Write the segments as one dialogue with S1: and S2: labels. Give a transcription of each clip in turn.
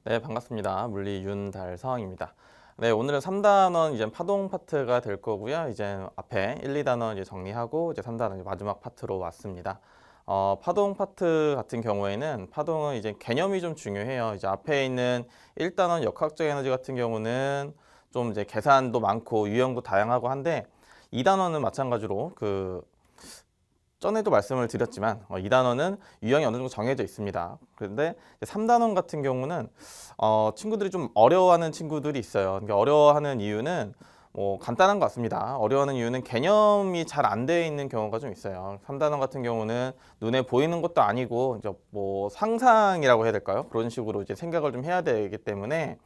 S1: 네, 반갑습니다. 물리 윤달성입니다. 네, 오늘은 3단원 이제 파동 파트가 될 거고요. 이제 앞에 1, 2단원 이제 정리하고 이제 3단원 이제 마지막 파트로 왔습니다. 파동 파트 같은 경우에는 파동은 이제 개념이 좀 중요해요. 이제 앞에 있는 1단원 역학적 에너지 같은 경우는 좀 이제 계산도 많고 유형도 다양하고 한데 2단원은 마찬가지로 전에도 말씀을 드렸지만 이 단원은 유형이 어느 정도 정해져 있습니다. 그런데 3단원 같은 경우는 친구들이 좀 어려워하는 친구들이 있어요. 그러니까 어려워하는 이유는 뭐 간단한 것 같습니다. 어려워하는 이유는 개념이 잘 안 되어 있는 경우가 좀 있어요. 3단원 같은 경우는 눈에 보이는 것도 아니고 이제 뭐 상상이라고 해야 될까요? 그런 식으로 이제 생각을 좀 해야 되기 때문에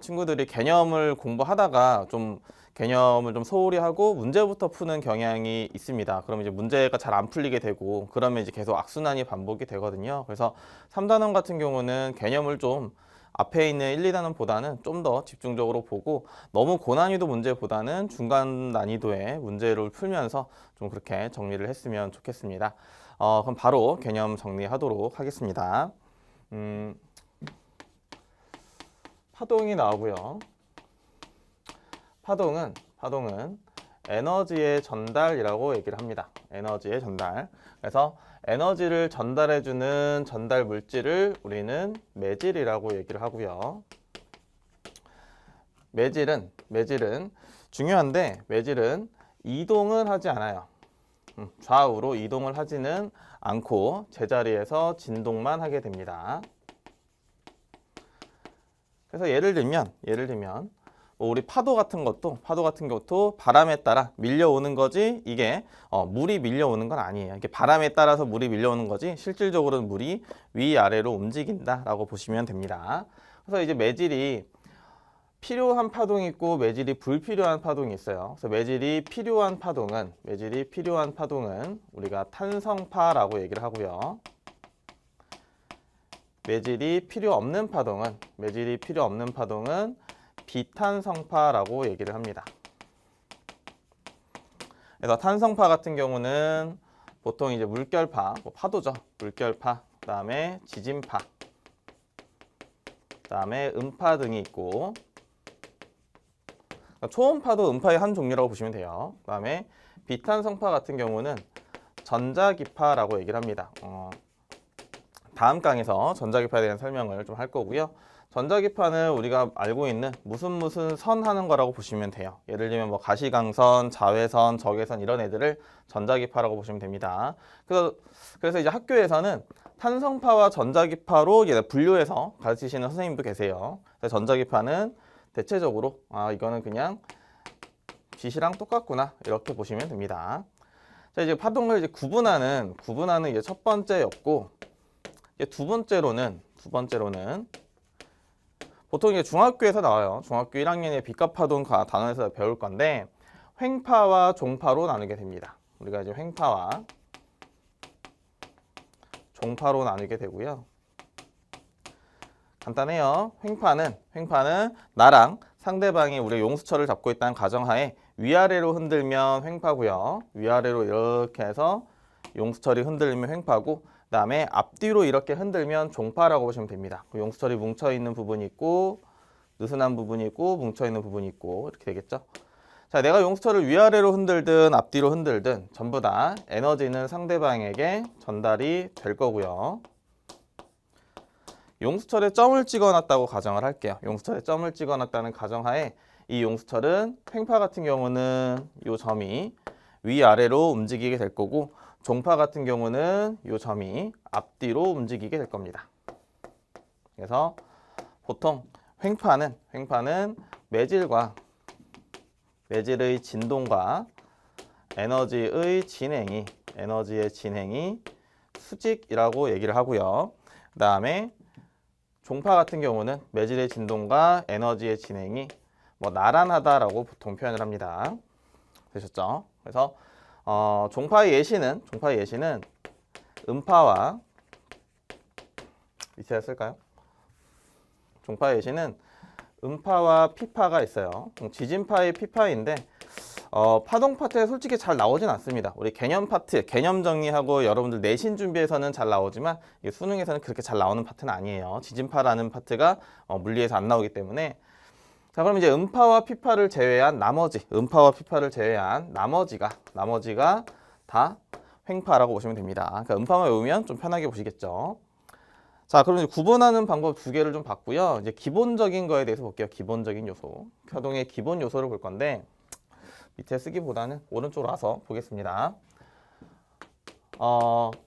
S1: 친구들이 개념을 공부하다가 좀 개념을 좀 소홀히 하고 문제부터 푸는 경향이 있습니다. 그러면 이제 문제가 잘 안 풀리게 되고 그러면 이제 계속 악순환이 반복이 되거든요. 그래서 3단원 같은 경우는 개념을 좀 앞에 있는 1, 2단원보다는 좀 더 집중적으로 보고 너무 고난이도 문제보다는 중간 난이도의 문제를 풀면서 좀 그렇게 정리를 했으면 좋겠습니다. 그럼 바로 개념 정리하도록 하겠습니다. 파동이 나오고요. 파동은 에너지의 전달이라고 얘기를 합니다. 에너지의 전달. 그래서 에너지를 전달해주는 전달 물질을 우리는 매질이라고 얘기를 하고요. 매질은 중요한데 매질은 이동을 하지 않아요. 좌우로 이동을 하지는 않고 제자리에서 진동만 하게 됩니다. 그래서 예를 들면 뭐 우리 파도 같은 것도 바람에 따라 밀려오는 거지 이게 물이 밀려오는 건 아니에요. 이게 바람에 따라서 물이 밀려오는 거지 실질적으로는 물이 위아래로 움직인다라고 보시면 됩니다. 그래서 이제 매질이 필요한 파동이 있고 매질이 불필요한 파동이 있어요. 그래서 매질이 필요한 파동은 우리가 탄성파라고 얘기를 하고요. 매질이 필요 없는 파동은 비탄성파라고 얘기를 합니다. 그래서 탄성파 같은 경우는 보통 이제 물결파, 파도죠. 물결파, 그다음에 지진파, 그다음에 음파 등이 있고, 초음파도 음파의 한 종류라고 보시면 돼요. 그다음에 비탄성파 같은 경우는 전자기파라고 얘기를 합니다. 다음 강에서 전자기파에 대한 설명을 좀 할 거고요. 전자기파는 우리가 알고 있는 무슨 선 하는 거라고 보시면 돼요. 예를 들면 뭐 가시광선, 자외선, 적외선 이런 애들을 전자기파라고 보시면 됩니다. 그래서 이제 학교에서는 탄성파와 전자기파로 분류해서 가르치시는 선생님도 계세요. 그래서 전자기파는 대체적으로 이거는 그냥 빛이랑 똑같구나 이렇게 보시면 됩니다. 자, 이제 파동을 이제 구분하는 이제 첫 번째였고, 이제 두 번째로는 보통 이게 중학교에서 나와요. 중학교 1학년의 빛값파동 단원에서 배울 건데 횡파와 종파로 나누게 됩니다. 우리가 이제 횡파와 종파로 나누게 되고요. 간단해요. 횡파는 나랑 상대방이 우리가 용수철을 잡고 있다는 가정하에 위아래로 흔들면 횡파고요. 위아래로 이렇게 해서 용수철이 흔들리면 횡파고, 그 다음에 앞뒤로 이렇게 흔들면 종파라고 보시면 됩니다. 용수철이 뭉쳐있는 부분이 있고 느슨한 부분이 있고 뭉쳐있는 부분이 있고 이렇게 되겠죠. 자, 내가 용수철을 위아래로 흔들든 앞뒤로 흔들든 전부 다 에너지는 상대방에게 전달이 될 거고요. 용수철에 점을 찍어놨다고 가정을 할게요. 용수철에 점을 찍어놨다는 가정하에 이 용수철은 횡파 같은 경우는 이 점이 위아래로 움직이게 될 거고, 종파 같은 경우는 이 점이 앞뒤로 움직이게 될 겁니다. 그래서 보통 횡파는 매질의 진동과 에너지의 진행이 수직이라고 얘기를 하고요. 그 다음에 종파 같은 경우는 매질의 진동과 에너지의 진행이 나란하다라고 보통 표현을 합니다. 되셨죠? 그래서 종파의 예시는 음파와 밑에 쓸까요? 종파의 예시는 음파와 피파가 있어요. 지진파의 피파인데 파동 파트에 솔직히 잘 나오진 않습니다. 우리 개념 파트, 개념 정리하고 여러분들 내신 준비에서는 잘 나오지만 이게 수능에서는 그렇게 잘 나오는 파트는 아니에요. 지진파라는 파트가 물리에서 안 나오기 때문에. 자, 그럼 이제 음파와 피파를 제외한 나머지, 음파와 피파를 제외한 나머지가 다 횡파라고 보시면 됩니다. 그러니까 음파만 외우면 좀 편하게 보시겠죠. 자, 그럼 이제 구분하는 방법 두 개를 좀 봤고요. 이제 기본적인 거에 대해서 볼게요. 기본적인 요소. 파동의 기본 요소를 볼 건데 밑에 쓰기보다는 오른쪽으로 와서 보겠습니다.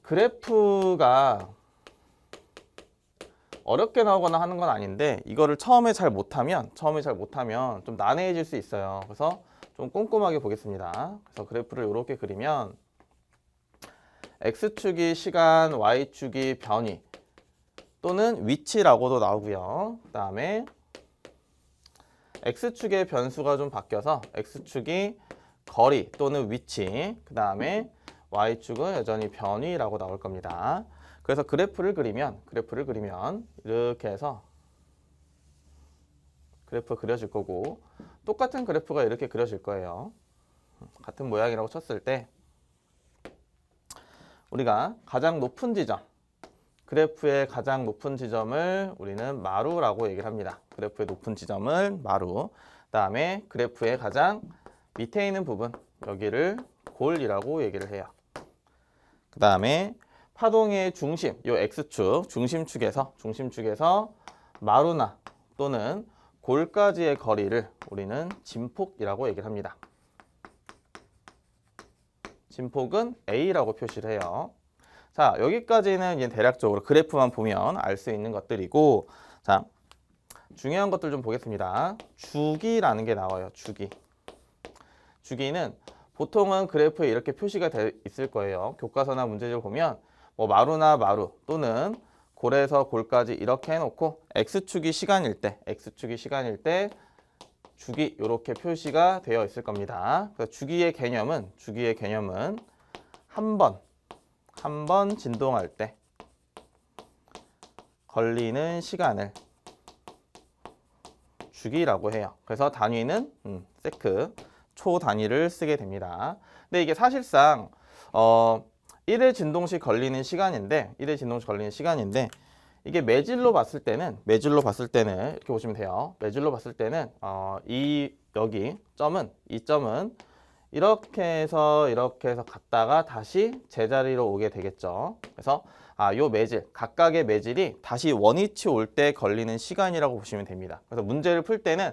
S1: 그래프가 어렵게 나오거나 하는 건 아닌데 이거를 처음에 잘 못하면 좀 난해해질 수 있어요. 그래서 좀 꼼꼼하게 보겠습니다. 그래서 그래프를 이렇게 그리면 X축이 시간, Y축이 변이 또는 위치라고도 나오고요. 그 다음에 X축의 변수가 좀 바뀌어서 X축이 거리 또는 위치, 그 다음에 Y축은 여전히 변위라고 나올 겁니다. 그래서 그래프를 그리면 이렇게 해서 그래프가 그려질 거고 똑같은 그래프가 이렇게 그려질 거예요. 같은 모양이라고 쳤을 때 우리가 가장 높은 지점, 그래프의 가장 높은 지점을 우리는 마루라고 얘기를 합니다. 그래프의 높은 지점을 마루. 그 다음에 그래프의 가장 밑에 있는 부분, 여기를 골이라고 얘기를 해요. 그 다음에 파동의 중심, 요 X축, 중심축에서 마루나 또는 골까지의 거리를 우리는 진폭이라고 얘기를 합니다. 진폭은 A라고 표시를 해요. 자, 여기까지는 이제 대략적으로 그래프만 보면 알 수 있는 것들이고, 자, 중요한 것들 좀 보겠습니다. 주기라는 게 나와요. 주기는 보통은 그래프에 이렇게 표시가 돼 있을 거예요. 교과서나 문제집을 보면 뭐 마루나 마루 또는 골에서 골까지 이렇게 해놓고 X축이 시간일 때 주기 이렇게 표시가 되어 있을 겁니다. 그래서 주기의 개념은 한 번 진동할 때 걸리는 시간을 주기라고 해요. 그래서 단위는 세크, 초 단위를 쓰게 됩니다. 근데 이게 사실상 1회 진동시 걸리는 시간인데 이게 매질로 봤을 때는 이렇게 보시면 돼요. 매질로 봤을 때는 이 점은 이렇게 해서 갔다가 다시 제자리로 오게 되겠죠. 그래서 요 매질, 각각의 매질이 다시 원위치 올 때 걸리는 시간이라고 보시면 됩니다. 그래서 문제를 풀 때는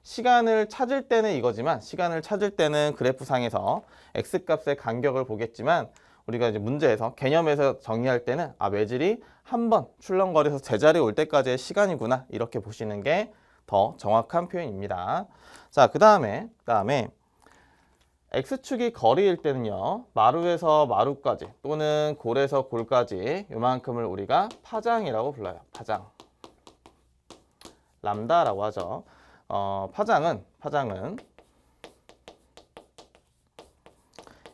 S1: 시간을 찾을 때는 이거지만 시간을 찾을 때는 그래프상에서 X값의 간격을 보겠지만 우리가 이제 문제에서 개념에서 정의할 때는 매질이 한 번 출렁거려서 제자리에 올 때까지의 시간이구나 이렇게 보시는 게 더 정확한 표현입니다. 자, 그 다음에 X축이 거리일 때는요, 마루에서 마루까지 또는 골에서 골까지 요만큼을 우리가 파장이라고 불러요. 파장. 람다라고 하죠. 파장은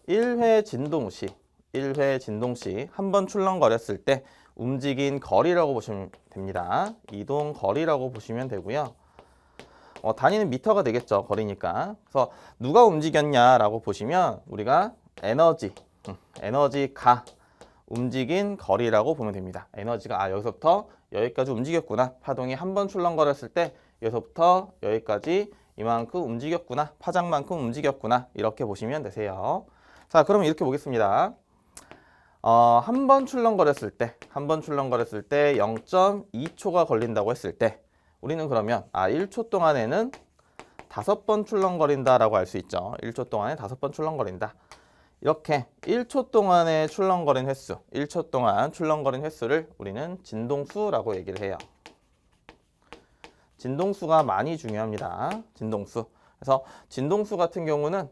S1: 1회 진동 시 한 번 출렁거렸을 때 움직인 거리라고 보시면 됩니다. 이동 거리라고 보시면 되고요. 단위는 미터가 되겠죠. 거리니까. 그래서 누가 움직였냐라고 보시면 우리가 에너지가 움직인 거리라고 보면 됩니다. 에너지가 여기서부터 여기까지 움직였구나. 파동이 한 번 출렁거렸을 때 여기서부터 여기까지 이만큼 움직였구나. 파장만큼 움직였구나. 이렇게 보시면 되세요. 자, 그러면 이렇게 보겠습니다. 한 번 출렁거렸을 때 0.2초가 걸린다고 했을 때 우리는 그러면 1초 동안에는 5번 출렁거린다라고 할 수 있죠. 1초 동안에 5번 출렁거린다. 이렇게 1초 동안에 출렁거린 횟수, 1초 동안 출렁거린 횟수를 우리는 진동수라고 얘기를 해요. 진동수가 많이 중요합니다. 진동수. 그래서 진동수 같은 경우는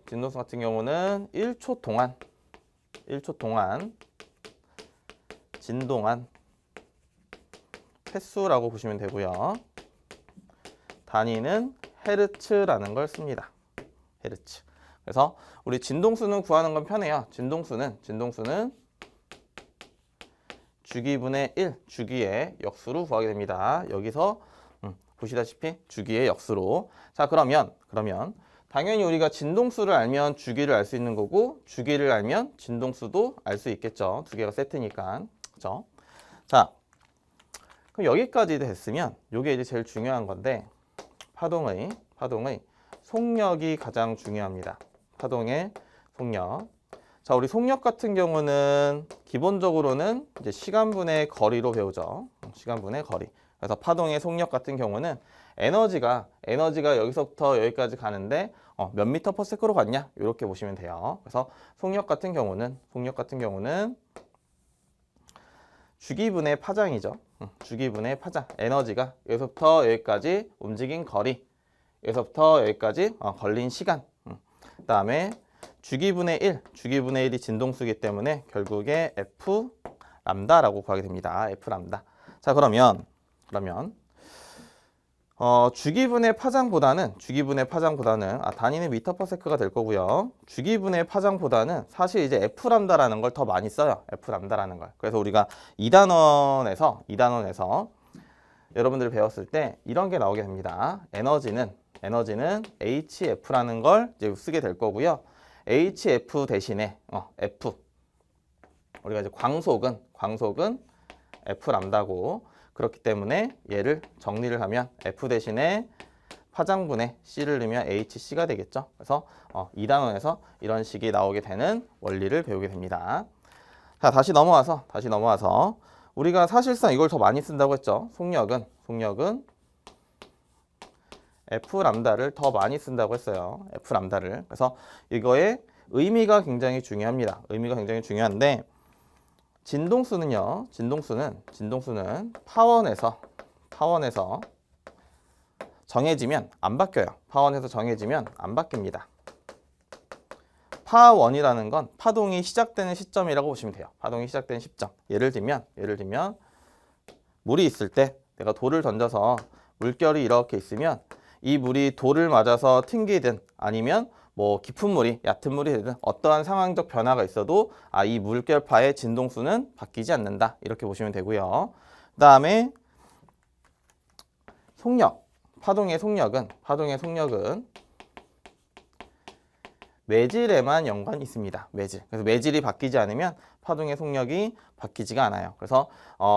S1: 1초 동안 진동한 횟수라고 보시면 되고요. 단위는 헤르츠라는 걸 씁니다. 헤르츠. 그래서 우리 진동수는 구하는 건 편해요. 진동수는 주기분의 1, 주기의 역수로 구하게 됩니다. 여기서 보시다시피 주기의 역수로. 자, 그러면 당연히 우리가 진동수를 알면 주기를 알 수 있는 거고 주기를 알면 진동수도 알 수 있겠죠. 두 개가 세트니까. 그렇죠? 자, 그럼 여기까지 됐으면 이게 이제 제일 중요한 건데 파동의 속력이 가장 중요합니다. 파동의 속력. 자, 우리 속력 같은 경우는 기본적으로는 이제 시간분의 거리로 배우죠. 시간분의 거리. 그래서 파동의 속력 같은 경우는 에너지가 여기서부터 여기까지 가는데 몇 미터 퍼 세컨드로 갔냐? 이렇게 보시면 돼요. 그래서 속력 같은 경우는 주기분의 파장이죠. 주기분의 파장. 에너지가 여기서부터 여기까지 움직인 거리. 여기서부터 여기까지 걸린 시간. 그다음에 주기분의 1이 진동수이기 때문에 결국에 F 람다라고 구하게 됩니다. F 람다. 자, 그러면 주기분의 파장보다는 단위는 미터 퍼 세크가 될 거고요. 주기분의 파장보다는 사실 이제 F 람다라는 걸 더 많이 써요. F 람다라는 걸. 그래서 우리가 2단원에서 여러분들이 배웠을 때 이런 게 나오게 됩니다. 에너지는 HF라는 걸 이제 쓰게 될 거고요. HF 대신에 F, 우리가 이제 광속은 F 람다고, 그렇기 때문에 얘를 정리를 하면 F 대신에 파장분의 C를 넣으면 HC가 되겠죠. 그래서 2단원에서 이런 식이 나오게 되는 원리를 배우게 됩니다. 자, 다시 넘어와서 우리가 사실상 이걸 더 많이 쓴다고 했죠. 속력은 F 람다를 더 많이 쓴다고 했어요. F 람다를. 그래서 이거의 의미가 굉장히 중요합니다. 의미가 굉장히 중요한데 진동수는 파원에서 정해지면 안 바뀌어요. 파원에서 정해지면 안 바뀝니다. 파원이라는 건 파동이 시작되는 시점이라고 보시면 돼요. 파동이 시작되는 시점. 예를 들면 물이 있을 때 내가 돌을 던져서 물결이 이렇게 있으면 이 물이 돌을 맞아서 튕기든 아니면 뭐 깊은 물이 얕은 물이 되든 어떠한 상황적 변화가 있어도 이 물결파의 진동수는 바뀌지 않는다. 이렇게 보시면 되고요. 그 다음에 파동의 속력은 매질에만 연관이 있습니다. 매질. 그래서 매질이 바뀌지 않으면 파동의 속력이 바뀌지가 않아요. 그래서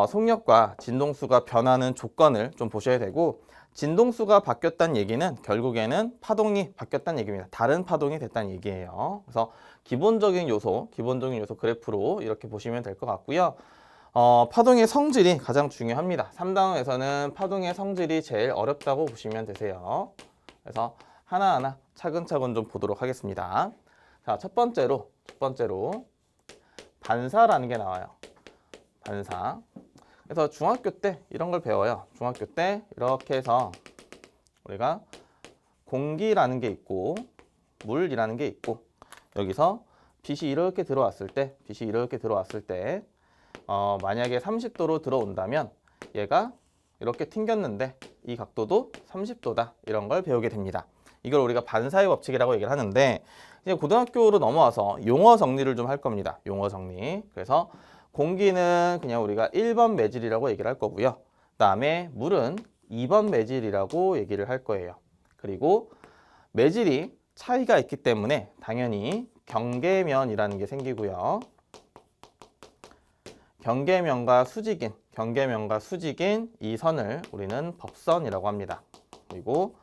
S1: 속력과 진동수가 변하는 조건을 좀 보셔야 되고, 진동수가 바뀌었다는 얘기는 결국에는 파동이 바뀌었다는 얘기입니다. 다른 파동이 됐다는 얘기예요. 그래서 기본적인 요소 그래프로 이렇게 보시면 될 것 같고요. 파동의 성질이 가장 중요합니다. 3단원에서는 파동의 성질이 제일 어렵다고 보시면 되세요. 그래서 하나하나 차근차근 좀 보도록 하겠습니다. 자, 첫 번째로 반사라는 게 나와요. 반사. 그래서 중학교 때 이런 걸 배워요. 중학교 때 이렇게 해서 우리가 공기라는 게 있고 물이라는 게 있고, 여기서 빛이 이렇게 들어왔을 때 만약에 30도로 들어온다면 얘가 이렇게 튕겼는데 이 각도도 30도다. 이런 걸 배우게 됩니다. 이걸 우리가 반사의 법칙이라고 얘기를 하는데, 이제 고등학교로 넘어와서 용어 정리를 좀 할 겁니다. 용어 정리. 그래서 공기는 그냥 우리가 1번 매질이라고 얘기를 할 거고요. 그다음에 물은 2번 매질이라고 얘기를 할 거예요. 그리고 매질이 차이가 있기 때문에 당연히 경계면이라는 게 생기고요. 경계면과 수직인 이 선을 우리는 법선이라고 합니다. 그리고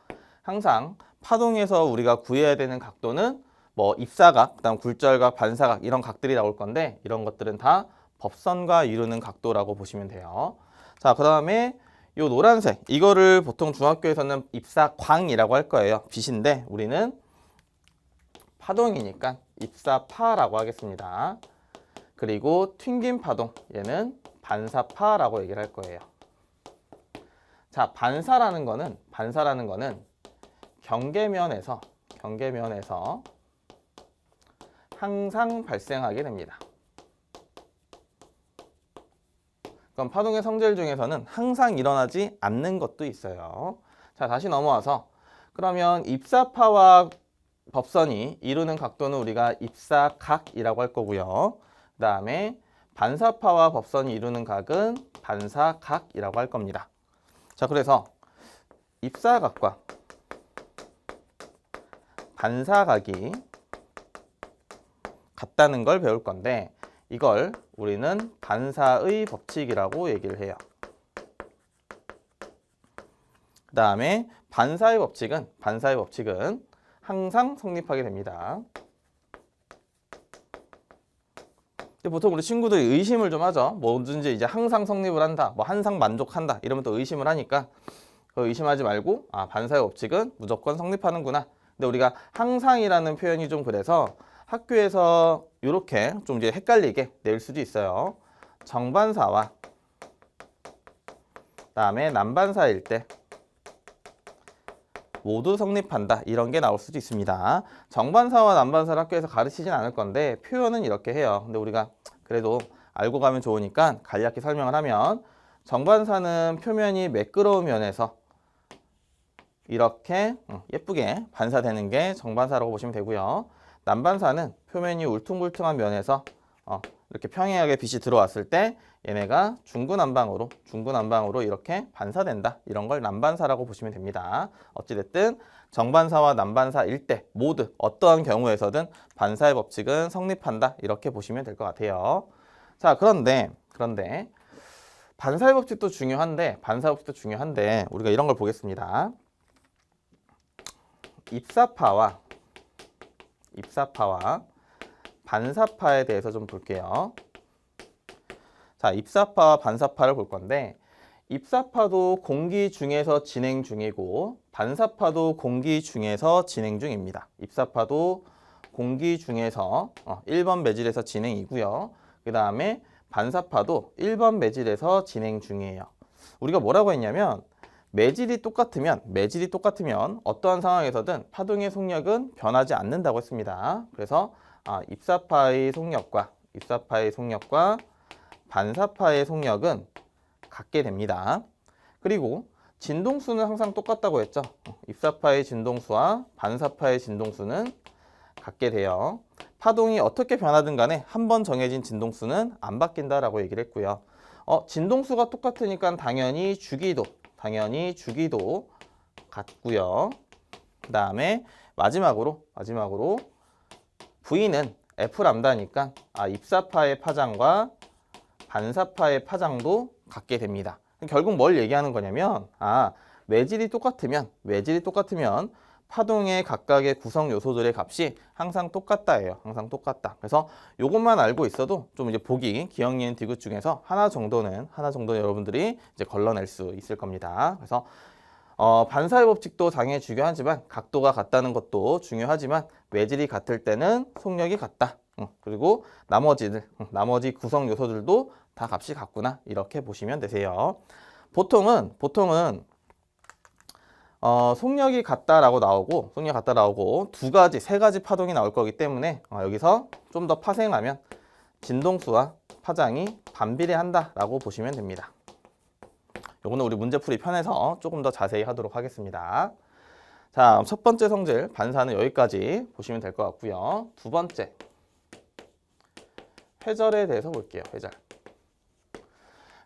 S1: 항상 파동에서 우리가 구해야 되는 각도는 뭐 입사각, 그다음 굴절각, 반사각 이런 각들이 나올 건데, 이런 것들은 다 법선과 이루는 각도라고 보시면 돼요. 자, 그 다음에 이 노란색, 이거를 보통 중학교에서는 입사광이라고 할 거예요. 빛인데 우리는 파동이니까 입사파라고 하겠습니다. 그리고 튕긴 파동, 얘는 반사파라고 얘기를 할 거예요. 자, 반사라는 거는 경계면에서 항상 발생하게 됩니다. 그럼 파동의 성질 중에서는 항상 일어나지 않는 것도 있어요. 자, 다시 넘어와서 그러면 입사파와 법선이 이루는 각도는 우리가 입사각이라고 할 거고요. 그 다음에 반사파와 법선이 이루는 각은 반사각이라고 할 겁니다. 자, 그래서 입사각과 반사각이 같다는 걸 배울 건데 이걸 우리는 반사의 법칙이라고 얘기를 해요. 그 다음에 반사의 법칙은 항상 성립하게 됩니다. 보통 우리 친구들이 의심을 좀 하죠. 뭐든지 이제 항상 성립을 한다, 뭐 항상 만족한다 이러면 또 의심을 하니까 의심하지 말고 반사의 법칙은 무조건 성립하는구나. 근데 우리가 항상이라는 표현이 좀 그래서 학교에서 이렇게 좀 이제 헷갈리게 낼 수도 있어요. 정반사와 그다음에 남반사일 때 모두 성립한다 이런 게 나올 수도 있습니다. 정반사와 남반사를 학교에서 가르치진 않을 건데 표현은 이렇게 해요. 근데 우리가 그래도 알고 가면 좋으니까 간략히 설명을 하면 정반사는 표면이 매끄러운 면에서 이렇게 예쁘게 반사되는 게 정반사라고 보시면 되고요. 남반사는 표면이 울퉁불퉁한 면에서 이렇게 평행하게 빛이 들어왔을 때 얘네가 중구난방으로 이렇게 반사된다. 이런 걸 남반사라고 보시면 됩니다. 어찌됐든 정반사와 남반사일 때 모두 어떠한 경우에서든 반사의 법칙은 성립한다. 이렇게 보시면 될 것 같아요. 자, 그런데 반사의 법칙도 중요한데 우리가 이런 걸 보겠습니다. 입사파와 반사파에 대해서 좀 볼게요. 자, 입사파와 반사파를 볼 건데 입사파도 공기 중에서 진행 중이고 반사파도 공기 중에서 진행 중입니다. 입사파도 공기 중에서 1번 매질에서 진행이고요. 그 다음에 반사파도 1번 매질에서 진행 중이에요. 우리가 뭐라고 했냐면 매질이 똑같으면 어떠한 상황에서든 파동의 속력은 변하지 않는다고 했습니다. 그래서 입사파의 속력과 반사파의 속력은 같게 됩니다. 그리고 진동수는 항상 똑같다고 했죠. 입사파의 진동수와 반사파의 진동수는 같게 돼요. 파동이 어떻게 변하든 간에 한 번 정해진 진동수는 안 바뀐다라고 얘기를 했고요. 진동수가 똑같으니까 당연히 주기도 같고요. 그 다음에 마지막으로 V는 F람다니까 입사파의 파장과 반사파의 파장도 같게 됩니다. 결국 뭘 얘기하는 거냐면 매질이 똑같으면 파동의 각각의 구성 요소들의 값이 항상 똑같다예요. 항상 똑같다. 그래서 이것만 알고 있어도 좀 이제 보기 기억, 니은, 디귿 중에서 하나 정도는 여러분들이 이제 걸러낼 수 있을 겁니다. 그래서 반사의 법칙도 당연히 중요하지만 각도가 같다는 것도 중요하지만 매질이 같을 때는 속력이 같다. 그리고 나머지 구성 요소들도 다 값이 같구나. 이렇게 보시면 되세요. 보통은 속력이 같다라고 나오고 세 가지 파동이 나올 거기 때문에 여기서 좀 더 파생하면 진동수와 파장이 반비례한다라고 보시면 됩니다. 요거는 우리 문제풀이 편에서 조금 더 자세히 하도록 하겠습니다. 자, 첫 번째 성질 반사는 여기까지 보시면 될 것 같고요. 두 번째 회절에 대해서 볼게요.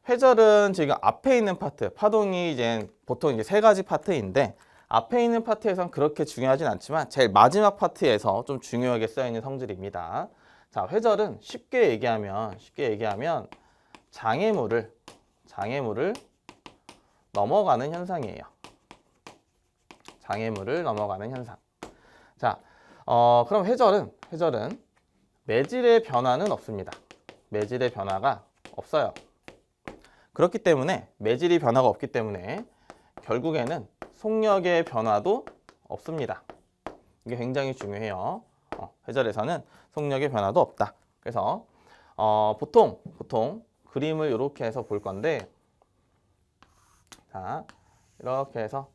S1: 회절은 지금 앞에 있는 파트, 파동이 이제 보통 이제 세 가지 파트인데 앞에 있는 파트에선 그렇게 중요하진 않지만 제일 마지막 파트에서 좀 중요하게 쓰여있는 성질입니다. 자, 회절은 쉽게 얘기하면 장애물을 넘어가는 현상이에요. 장애물을 넘어가는 현상. 자, 그럼 회절은 매질의 변화는 없습니다. 매질의 변화가 없어요. 그렇기 때문에 매질이 변화가 없기 때문에 결국에는 속력의 변화도 없습니다. 이게 굉장히 중요해요. 회절에서는 속력의 변화도 없다. 그래서 보통 그림을 이렇게 해서 볼 건데 자, 이렇게 해서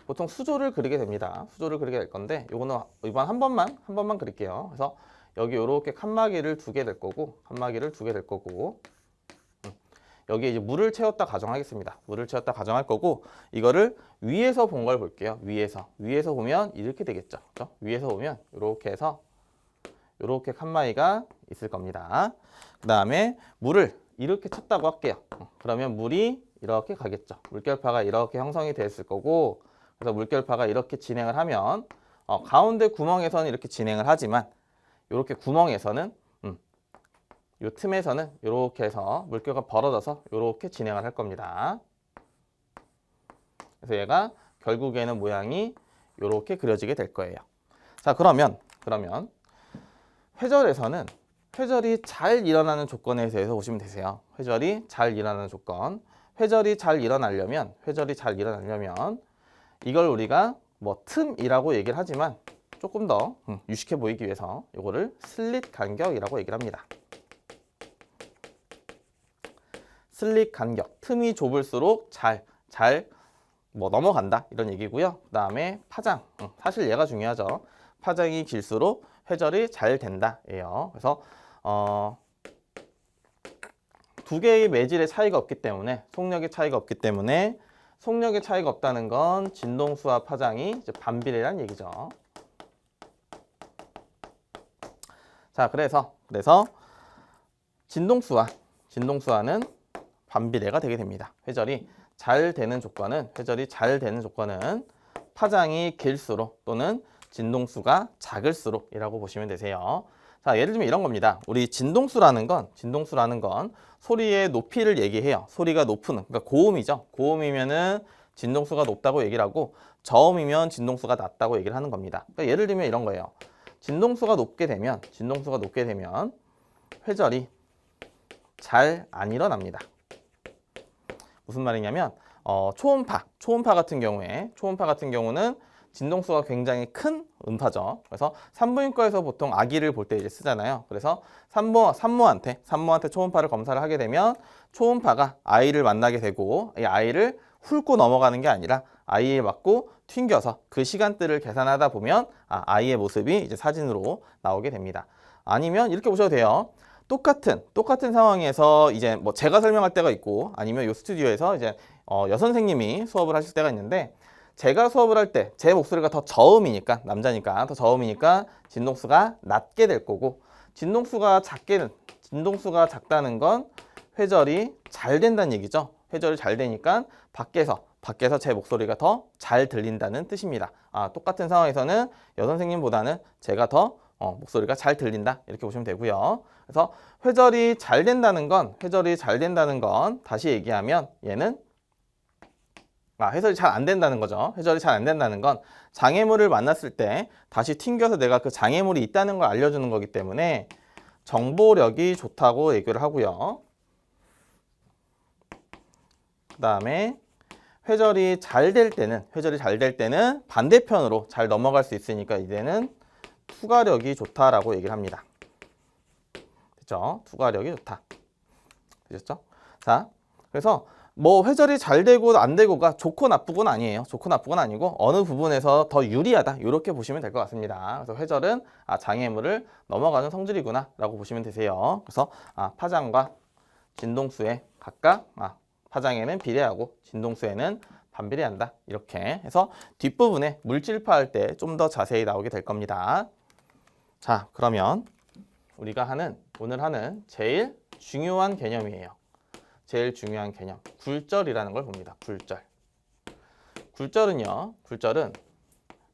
S1: 보통 수조를 그리게 됩니다. 수조를 그리게 될 건데 요거는 이번 한 번만 그릴게요. 그래서 여기 이렇게 칸막이를 두게 될 거고 여기에 이제 물을 채웠다 가정하겠습니다. 물을 채웠다 가정할 거고 이거를 위에서 본 걸 볼게요. 위에서 보면 이렇게 되겠죠. 그렇죠? 위에서 보면 이렇게 해서 이렇게 칸막이가 있을 겁니다. 그 다음에 물을 이렇게 쳤다고 할게요. 그러면 물이 이렇게 가겠죠. 물결파가 이렇게 형성이 됐을 거고 그래서 물결파가 이렇게 진행을 하면 가운데 구멍에서는 이렇게 진행을 하지만 이렇게 구멍에서는 요 틈에서는 이렇게 해서 물결가 벌어져서 이렇게 진행을 할 겁니다. 그래서 얘가 결국에는 모양이 이렇게 그려지게 될 거예요. 자, 그러면 회절에서는 회절이 잘 일어나는 조건에 대해서 보시면 되세요. 회절이 잘 일어나는 조건. 회절이 잘 일어나려면 이걸 우리가 뭐 틈이라고 얘기를 하지만 조금 더 유식해 보이기 위해서 이거를 슬릿 간격이라고 얘기를 합니다. 슬릿 간격. 틈이 좁을수록 잘 뭐 넘어간다 이런 얘기고요. 그 다음에 파장. 사실 얘가 중요하죠. 파장이 길수록 회절이 잘 된다예요. 그래서 두 개의 매질의 차이가 없기 때문에 속력의 차이가 없다는 건 진동수와 파장이 이제 반비례란 얘기죠. 자, 그래서 진동수와는 반비례가 되게 됩니다. 회절이 잘 되는 조건은 파장이 길수록 또는 진동수가 작을수록 이라고 보시면 되세요. 자, 예를 들면 이런 겁니다. 우리 진동수라는 건 소리의 높이를 얘기해요. 소리가 높은, 그러니까 고음이죠. 고음이면은 진동수가 높다고 얘기를 하고 저음이면 진동수가 낮다고 얘기를 하는 겁니다. 그러니까 예를 들면 이런 거예요. 진동수가 높게 되면 회절이 잘 안 일어납니다. 무슨 말이냐면 초음파 같은 경우는 진동수가 굉장히 큰 음파죠. 그래서 산부인과에서 보통 아기를 볼 때 이제 쓰잖아요. 그래서 산모한테 초음파를 검사를 하게 되면 초음파가 아이를 만나게 되고 이 아이를 훑고 넘어가는 게 아니라 아이에 맞고 튕겨서 그 시간대를 계산하다 보면 아이의 모습이 이제 사진으로 나오게 됩니다. 아니면 이렇게 보셔도 돼요. 똑같은 상황에서 이제 뭐 제가 설명할 때가 있고 아니면 이 스튜디오에서 이제 여선생님이 수업을 하실 때가 있는데 제가 수업을 할 때 제 목소리가 더 저음이니까 남자니까 더 저음이니까 진동수가 낮게 될 거고 진동수가 작다는 건 회절이 잘 된다는 얘기죠. 회절이 잘 되니까 밖에서 제 목소리가 더 잘 들린다는 뜻입니다. 똑같은 상황에서는 여선생님보다는 제가 더 목소리가 잘 들린다 이렇게 보시면 되고요. 그래서 회절이 잘 된다는 건 다시 얘기하면 얘는 회절이 잘 안 된다는 거죠. 회절이 잘 안 된다는 건 장애물을 만났을 때 다시 튕겨서 내가 그 장애물이 있다는 걸 알려주는 거기 때문에 정보력이 좋다고 얘기를 하고요. 그 다음에 회절이 잘 될 때는 반대편으로 잘 넘어갈 수 있으니까 이제는 투과력이 좋다라고 얘기를 합니다. 됐죠? 투과력이 좋다. 되셨죠? 자, 그래서 뭐 회절이 잘 되고 안 되고가 좋고 나쁘고는 아니에요. 좋고 나쁘고는 아니고 어느 부분에서 더 유리하다 이렇게 보시면 될 것 같습니다. 그래서 회절은 장애물을 넘어가는 성질이구나 라고 보시면 되세요. 그래서 파장과 진동수에 각각 파장에는 비례하고 진동수에는 반비례한다 이렇게 해서 뒷부분에 물질파할 때 좀 더 자세히 나오게 될 겁니다. 자, 그러면 우리가 오늘 하는 제일 중요한 개념이에요. 제일 중요한 개념, 굴절이라는 걸 봅니다. 굴절은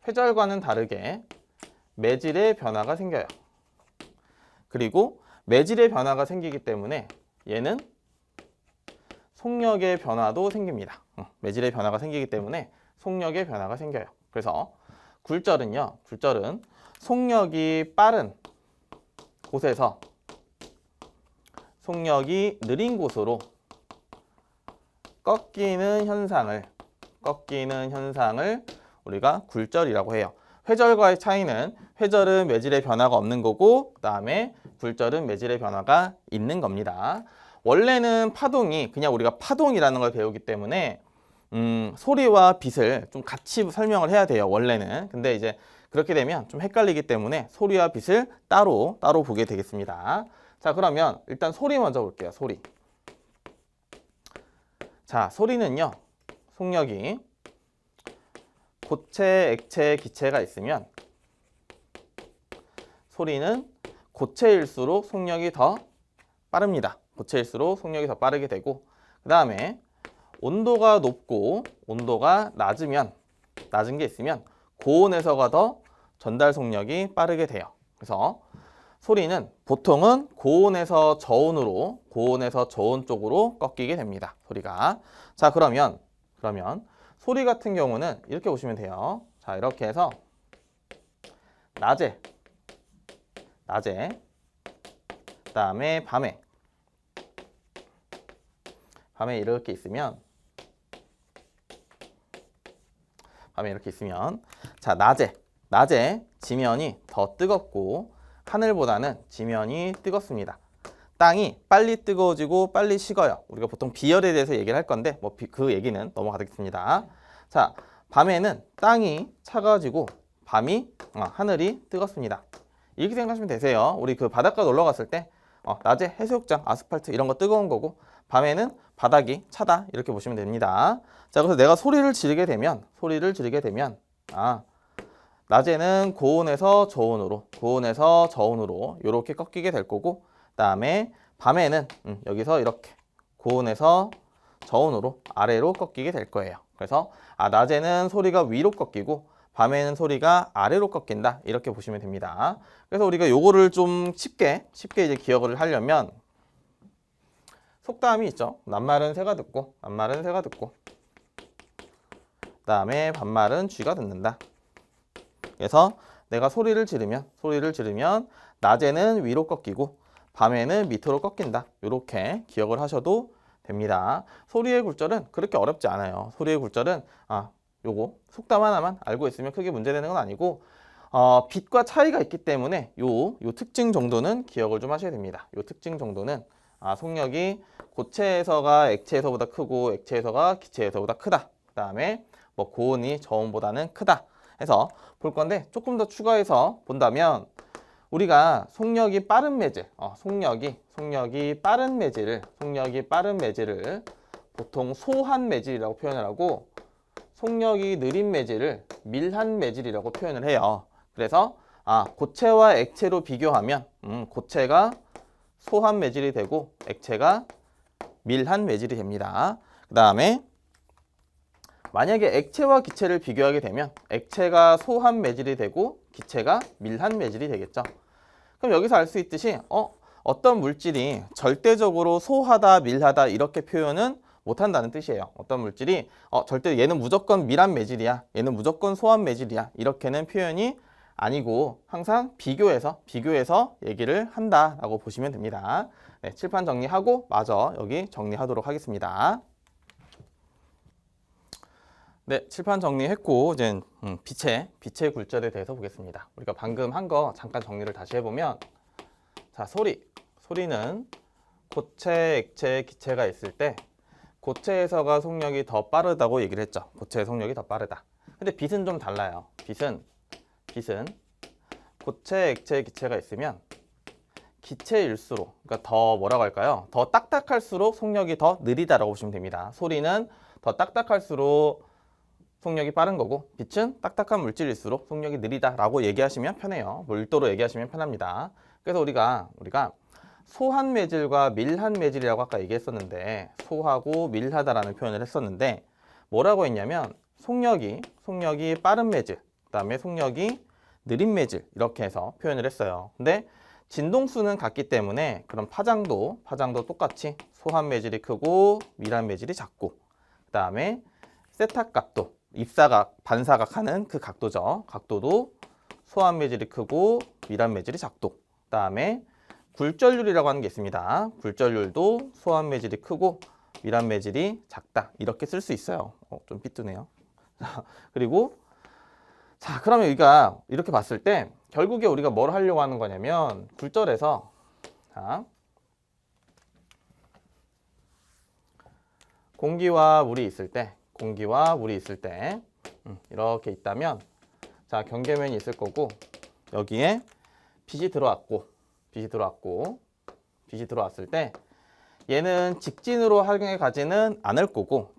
S1: 회절과는 다르게 매질의 변화가 생겨요. 그리고 매질의 변화가 생기기 때문에 얘는 속력의 변화도 생깁니다. 매질의 변화가 생기기 때문에 속력의 변화가 생겨요. 그래서 굴절은 속력이 빠른 곳에서 속력이 느린 곳으로 꺾이는 현상을 우리가 굴절이라고 해요. 회절과의 차이는 회절은 매질의 변화가 없는 거고 그다음에 굴절은 매질의 변화가 있는 겁니다. 원래는 파동이 그냥 우리가 파동이라는 걸 배우기 때문에 소리와 빛을 좀 같이 설명을 해야 돼요. 원래는. 근데 이제 그렇게 되면 좀 헷갈리기 때문에 소리와 빛을 따로 보게 되겠습니다. 자, 그러면 일단 소리 먼저 볼게요. 소리. 자, 소리는요. 속력이 고체, 액체, 기체가 있으면 소리는 고체일수록 속력이 더 빠릅니다. 고체일수록 속력이 더 빠르게 되고 그 다음에 온도가 높고 온도가 낮은 게 있으면 고온에서가 더 전달 속력이 빠르게 돼요. 그래서 소리는 보통은 고온에서 저온으로, 고온에서 저온 쪽으로 꺾이게 됩니다. 소리가. 자, 그러면 소리 같은 경우는 이렇게 보시면 돼요. 자, 이렇게 해서 낮에, 그다음에 밤에 이렇게 있으면, 자, 낮에 지면이 더 뜨겁고 하늘보다는 지면이 뜨겁습니다. 땅이 빨리 뜨거워지고 빨리 식어요. 우리가 보통 비열에 대해서 얘기를 할 건데 뭐 그 얘기는 넘어가겠습니다. 자, 밤에는 땅이 차가워지고 하늘이 뜨겁습니다. 이렇게 생각하시면 되세요. 우리 그 바닷가 놀러 갔을 때 낮에 해수욕장, 아스팔트 이런 거 뜨거운 거고 밤에는 바닥이 차다 이렇게 보시면 됩니다. 자, 그래서 내가 소리를 지르게 되면 낮에는 고온에서 저온으로 이렇게 꺾이게 될 거고, 그다음에 밤에는 여기서 이렇게 고온에서 저온으로 아래로 꺾이게 될 거예요. 그래서 낮에는 소리가 위로 꺾이고 밤에는 소리가 아래로 꺾인다 이렇게 보시면 됩니다. 그래서 우리가 요거를 좀 쉽게 이제 기억을 하려면 속담이 있죠. 낮말은 새가 듣고 그다음에 밤말은 쥐가 듣는다. 그래서 내가 소리를 지르면 낮에는 위로 꺾이고 밤에는 밑으로 꺾인다. 이렇게 기억을 하셔도 됩니다. 소리의 굴절은 그렇게 어렵지 않아요. 소리의 굴절은 요거 속담 하나만 알고 있으면 크게 문제되는 건 아니고 빛과 차이가 있기 때문에 요 특징 정도는 기억을 좀 하셔야 됩니다. 요 특징 정도는 속력이 고체에서가 액체에서보다 크고 액체에서가 기체에서보다 크다. 그다음에 뭐 고온이 저온보다는 크다 해서 볼 건데, 조금 더 추가해서 본다면 우리가 속력이 빠른 매질, 속력이 빠른 매질을 보통 소한 매질이라고 표현을 하고, 속력이 느린 매질을 밀한 매질이라고 표현을 해요. 그래서 고체와 액체로 비교하면 고체가 소한 매질이 되고 액체가 밀한 매질이 됩니다. 그 다음에 만약에 액체와 기체를 비교하게 되면 액체가 소한 매질이 되고 기체가 밀한 매질이 되겠죠. 그럼 여기서 알 수 있듯이 어떤 물질이 절대적으로 소하다, 밀하다 이렇게 표현은 못한다는 뜻이에요. 어떤 물질이 절대 얘는 무조건 밀한 매질이야, 얘는 무조건 소한 매질이야 이렇게는 표현이 아니고 항상 비교해서 얘기를 한다라고 보시면 됩니다. 네, 칠판 정리하고 마저 여기 정리하도록 하겠습니다. 네, 칠판 정리했고 이제 빛의 굴절에 대해서 보겠습니다. 우리가 방금 한 거 잠깐 정리를 다시 해보면, 자, 소리는 고체, 액체, 기체가 있을 때 고체에서가 속력이 더 빠르다고 얘기를 했죠. 고체의 속력이 더 빠르다. 근데 빛은 좀 달라요. 빛은 고체, 액체, 기체가 있으면 기체일수록, 그러니까 더 뭐라고 할까요? 더 딱딱할수록 속력이 더 느리다라고 보시면 됩니다. 소리는 더 딱딱할수록 속력이 빠른 거고, 빛은 딱딱한 물질일수록 속력이 느리다라고 얘기하시면 편해요. 밀도로 얘기하시면 편합니다. 그래서 우리가 소한 매질과 밀한 매질이라고 아까 얘기했었는데, 소하고 밀하다라는 표현을 했었는데 뭐라고 했냐면 속력이 빠른 매질, 그다음에 속력이 느린 매질 이렇게 해서 표현을 했어요. 근데 진동수는 같기 때문에 그럼 파장도 똑같이 소한 매질이 크고 밀한 매질이 작고, 그다음에 세타각도, 입사각, 반사각 하는 그 각도죠. 각도도 소한 매질이 크고 밀한 매질이 작도. 그다음에 굴절률이라고 하는 게 있습니다. 굴절률도 소한 매질이 크고 밀한 매질이 작다. 이렇게 쓸 수 있어요. 좀 삐뚤네요. 그리고 자, 그러면 우리가 이렇게 봤을 때 결국에 우리가 뭘 하려고 하는 거냐면 굴절에서 공기와 물이 있을 때 이렇게 있다면, 자, 경계면이 있을 거고 여기에 빛이 들어왔을 때 얘는 직진으로 향해 가지는 않을 거고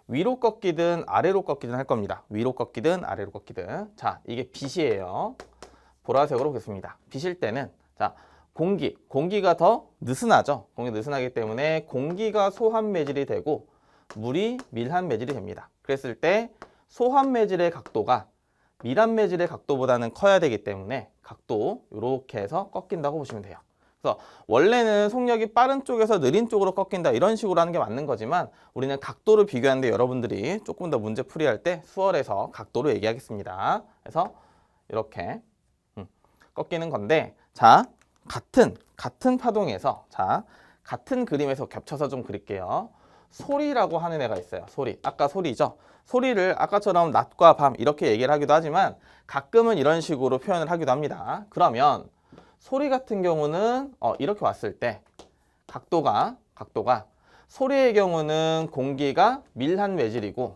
S1: 위로 꺾이든 아래로 꺾이든 할 겁니다. 위로 꺾이든 아래로 꺾이든. 자, 이게 빛이에요. 보라색으로 보겠습니다. 빛일 때는 자, 공기가 더 느슨하죠. 공기가 느슨하기 때문에 공기가 소한 매질이 되고 물이 밀한 매질이 됩니다. 그랬을 때 소한 매질의 각도가 밀한 매질의 각도보다는 커야 되기 때문에 각도 이렇게 해서 꺾인다고 보시면 돼요. 그래서 원래는 속력이 빠른 쪽에서 느린 쪽으로 꺾인다 이런 식으로 하는 게 맞는 거지만 우리는 각도를 비교하는데 여러분들이 조금 더 문제 풀이할 때 수월해서 각도로 얘기하겠습니다. 그래서 이렇게 꺾이는 건데, 자, 같은 파동에서, 자, 같은 그림에서 겹쳐서 좀 그릴게요. 소리라고 하는 애가 있어요. 소리. 아까 소리죠. 소리를 아까처럼 낮과 밤 이렇게 얘기를 하기도 하지만 가끔은 이런 식으로 표현을 하기도 합니다. 그러면 소리 같은 경우는 이렇게 왔을 때 각도가 소리의 경우는 공기가 밀한 매질이고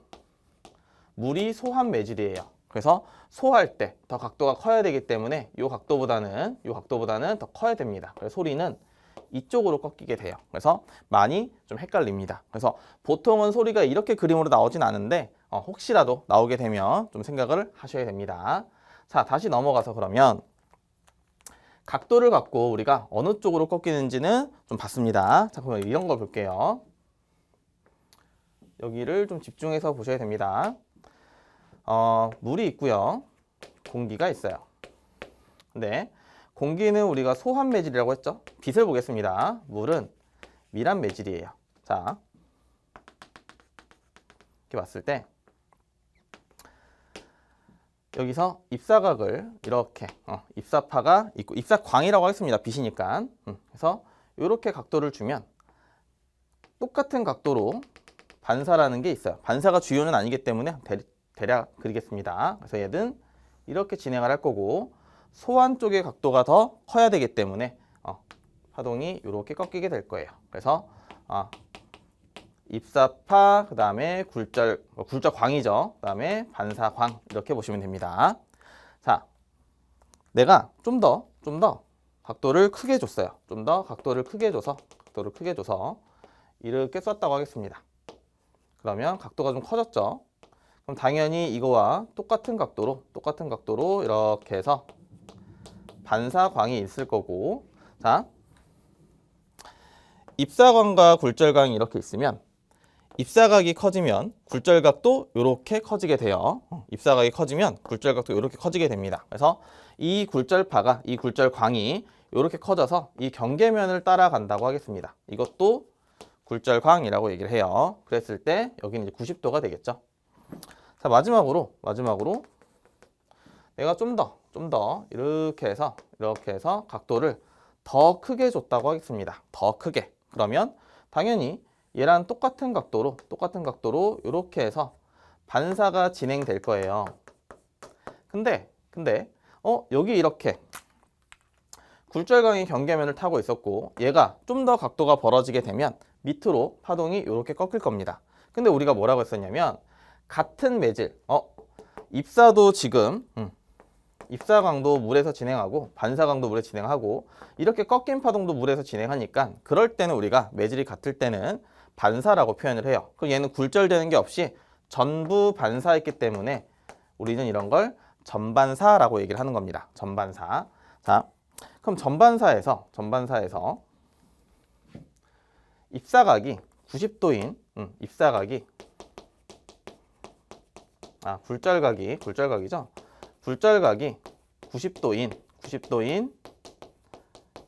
S1: 물이 소한 매질이에요. 그래서 소할 때 더 각도가 커야 되기 때문에 이 각도보다는 더 커야 됩니다. 그래서 소리는 이쪽으로 꺾이게 돼요. 그래서 많이 좀 헷갈립니다. 그래서 보통은 소리가 이렇게 그림으로 나오진 않은데 혹시라도 나오게 되면 좀 생각을 하셔야 됩니다. 자, 다시 넘어가서 그러면 각도를 갖고 우리가 어느 쪽으로 꺾이는지는 좀 봤습니다. 자, 그럼 이런 걸 볼게요. 여기를 좀 집중해서 보셔야 됩니다. 물이 있고요. 공기가 있어요. 근데 공기는 우리가 소한 매질이라고 했죠. 빛을 보겠습니다. 물은 밀한 매질이에요. 자, 이렇게 봤을 때 여기서 입사각을 이렇게 입사파가 있고 입사광이라고 하겠습니다. 빛이니까. 그래서 이렇게 각도를 주면 똑같은 각도로 반사라는 게 있어요. 반사가 주요는 아니기 때문에 대략 그리겠습니다. 그래서 얘는 이렇게 진행을 할 거고 소한 쪽의 각도가 더 커야 되기 때문에 파동이 이렇게 꺾이게 될 거예요. 그래서 입사파, 그 다음에 굴절광이죠. 그 다음에 반사광 이렇게 보시면 됩니다. 자, 내가 좀 더 각도를 크게 줬어요. 좀 더 각도를 크게 줘서 이렇게 썼다고 하겠습니다. 그러면 각도가 좀 커졌죠. 그럼 당연히 이거와 똑같은 각도로 이렇게 해서 반사광이 있을 거고, 자, 입사광과 굴절광이 이렇게 있으면 입사각이 커지면 굴절각도 이렇게 커지게 돼요. 입사각이 커지면 굴절각도 이렇게 커지게 됩니다. 그래서 이 굴절광이 이렇게 커져서 이 경계면을 따라간다고 하겠습니다. 이것도 굴절광이라고 얘기를 해요. 그랬을 때 여기는 이제 90도가 되겠죠. 자, 마지막으로 내가 좀 더 이렇게 해서 각도를 더 크게 줬다고 하겠습니다. 더 크게. 그러면 당연히 얘랑 똑같은 각도로 이렇게 해서 반사가 진행될 거예요. 근데 여기 이렇게 굴절광이 경계면을 타고 있었고 얘가 좀 더 각도가 벌어지게 되면 밑으로 파동이 이렇게 꺾일 겁니다. 근데 우리가 뭐라고 했었냐면 같은 매질, 입사도 지금 입사광도 물에서 진행하고 반사광도 물에 진행하고 이렇게 꺾인 파동도 물에서 진행하니까 그럴 때는 우리가 매질이 같을 때는 반사라고 표현을 해요. 그럼 얘는 굴절되는 게 없이 전부 반사했기 때문에 우리는 이런 걸 전반사라고 얘기를 하는 겁니다. 전반사. 자, 그럼 전반사에서 입사각이 90도인 굴절각이죠. 굴절각이 90도인